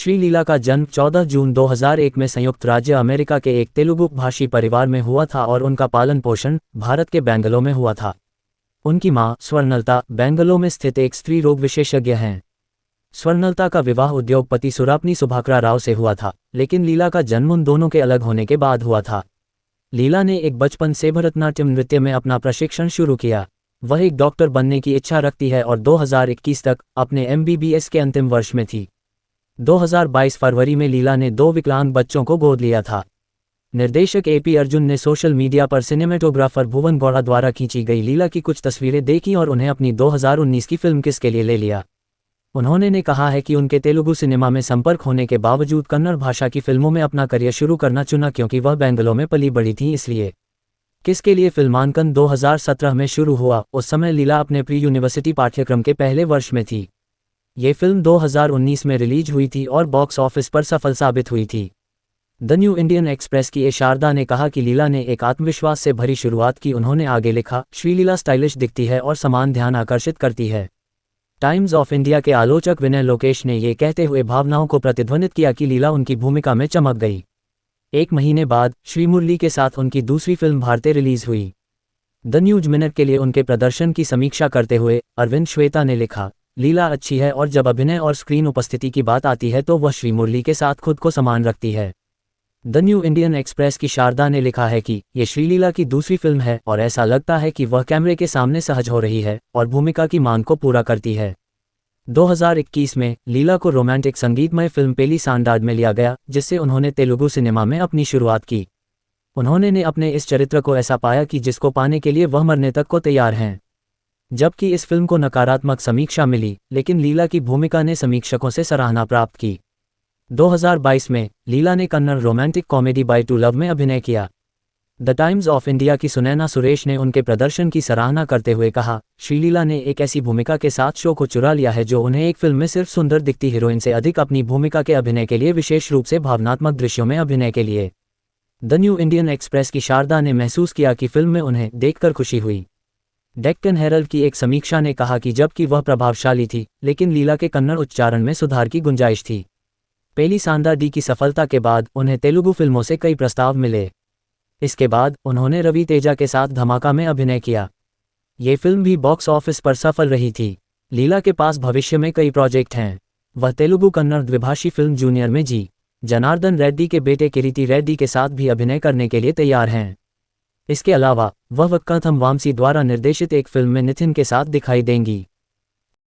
श्रीलीला का जन्म 14 जून 2001 में संयुक्त राज्य अमेरिका के एक तेलुगु भाषी परिवार में हुआ था और उनका पालन पोषण भारत के बेंगलुरु में हुआ था। उनकी मां स्वर्णलता बेंगलुरु में स्थित एक स्त्री रोग विशेषज्ञ हैं। स्वर्णलता का विवाह उद्योगपति सुरापनी सुभाकरा राव से हुआ था, लेकिन लीला का जन्म उन दोनों के अलग होने के बाद हुआ था। लीला ने एक बचपन से भरतनाट्यम नृत्य में अपना प्रशिक्षण शुरू किया। वह एक डॉक्टर बनने की इच्छा रखती है और 2021 तक अपने MBBS के अंतिम वर्ष में थी। 2022 फरवरी में लीला ने 2 विकलांग बच्चों को गोद लिया था। निर्देशक AP अर्जुन ने सोशल मीडिया पर सिनेमेटोग्राफर भुवन गौड़ा द्वारा खींची गई लीला की कुछ तस्वीरें देखी और उन्हें अपनी 2019 की फिल्म किस के लिए ले लिया। उन्होंने ने कहा है कि उनके तेलुगु सिनेमा में संपर्क होने के बावजूद कन्नड़ भाषा की फिल्मों में अपना करियर शुरू करना चुना क्योंकि वह बेंगलुरु में पली बड़ी थी। इसलिए किस के लिए फिल्मांकन 2017 में शुरू हुआ। उस समय लीला अपने प्री यूनिवर्सिटी पाठ्यक्रम के पहले वर्ष में थी। ये फिल्म 2019 में रिलीज हुई थी और बॉक्स ऑफिस पर सफल साबित हुई थी। द न्यू इंडियन एक्सप्रेस की शारदा ने कहा कि लीला ने एक आत्मविश्वास से भरी शुरुआत की। उन्होंने आगे लिखा, श्रीलीला स्टाइलिश दिखती है और समान ध्यान आकर्षित करती है। टाइम्स ऑफ इंडिया के आलोचक विनय लोकेश ने ये कहते हुए भावनाओं को प्रतिध्वनित किया कि लीला उनकी भूमिका में चमक गई। एक महीने बाद श्रीमुरली के साथ उनकी दूसरी फिल्म भारतीय रिलीज हुई। द न्यूज मिनट के लिए उनके प्रदर्शन की समीक्षा करते हुए अरविंद श्वेता ने लिखा, लीला अच्छी है और जब अभिनय और स्क्रीन उपस्थिति की बात आती है तो वह श्रीमुरली के साथ खुद को समान रखती है। द न्यू इंडियन एक्सप्रेस की शारदा ने लिखा है कि ये श्रीलीला की दूसरी फिल्म है और ऐसा लगता है कि वह कैमरे के सामने सहज हो रही है और भूमिका की मांग को पूरा करती है। 2021 में लीला को रोमांटिक संगीतमय फिल्म पेली सांडाड में लिया गया, जिससे उन्होंने तेलुगु सिनेमा में अपनी शुरुआत की। उन्होंने ने अपने इस चरित्र को ऐसा पाया कि जिसको पाने के लिए वह मरने तक को तैयार हैं। जबकि इस फिल्म को नकारात्मक समीक्षा मिली, लेकिन लीला की भूमिका ने समीक्षकों से सराहना प्राप्त की। 2022 में लीला ने Kannada romantic comedy by two love में अभिनय किया। द टाइम्स ऑफ इंडिया की सुनैना सुरेश ने उनके प्रदर्शन की सराहना करते हुए कहा, श्रीलीला ने एक ऐसी भूमिका के साथ शो को चुरा लिया है जो उन्हें एक फिल्म में सिर्फ सुंदर दिखती हीरोइन से अधिक अपनी भूमिका के अभिनय के लिए, विशेष रूप से भावनात्मक दृश्यों में अभिनय के लिए। द न्यू इंडियन एक्सप्रेस की शारदा ने महसूस किया कि फिल्म में उन्हें देखकर खुशी हुई। डेक्कन हेरल्ड की एक समीक्षा ने कहा कि जबकि वह प्रभावशाली थी, लेकिन लीला के कन्नड़ उच्चारण में सुधार की गुंजाइश थी। पेली सांडाडी की सफलता के बाद उन्हें तेलुगु फिल्मों से कई प्रस्ताव मिले। इसके बाद उन्होंने रवि तेजा के साथ धमाका में अभिनय किया। ये फिल्म भी बॉक्स ऑफिस पर सफल रही थी। लीला के पास भविष्य में कई प्रोजेक्ट हैं। वह तेलुगु कन्नड़ द्विभाषी फिल्म जूनियर में जी. जनार्दन रेड्डी के बेटे किरीटी रेड्डी के साथ भी अभिनय करने के लिए तैयार हैं। इसके अलावा वह वक्कथम वामसी द्वारा निर्देशित एक फिल्म में नितिन के साथ दिखाई देंगी।